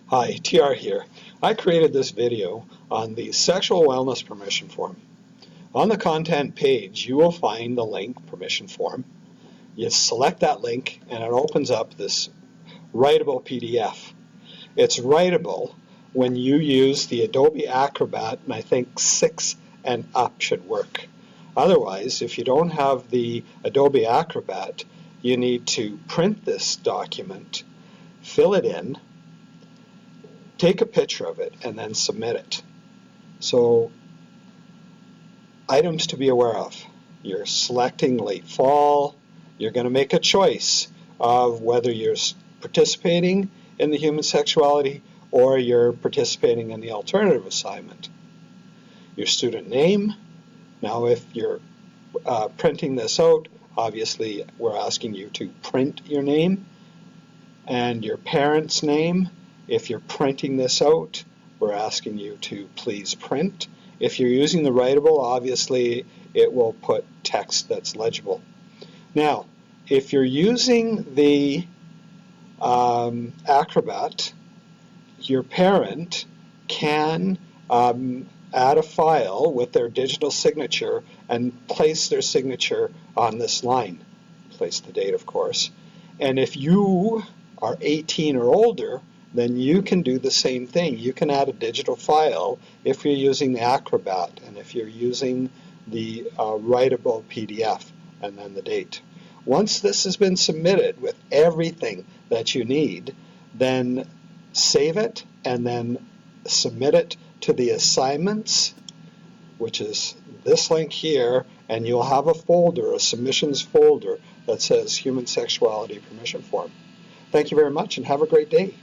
Hi, TR here. I created this video on the Sexual Wellness Permission Form. On the content page, you will find the link Permission Form. You select that link and it opens up this writable PDF. It's writable when you use the Adobe Acrobat, and I think 6 and up should work. Otherwise, if you don't have the Adobe Acrobat, you need to print this document, fill it in, take a picture of it, and then submit it. So, items to be aware of. You're selecting late fall. You're going to make a choice of whether you're participating in the human sexuality or you're participating in the alternative assignment. Your student name. Now, if you're printing this out, obviously we're asking you to print your name, and your parent's name. If you're printing this out, we're asking you to please print. If you're using the writable, obviously it will put text that's legible. Now, if you're using the Acrobat, your parent can add a file with their digital signature and place their signature on this line. Place the date, of course. And if you are 18 or older, then you can do the same thing. You can add a digital file if you're using the Acrobat and if you're using the writable PDF, and then the date. Once this has been submitted with everything that you need, then save it and then submit it to the assignments, which is this link here, and you'll have a folder, a submissions folder that says Human Sexuality Permission Form. Thank you very much and have a great day.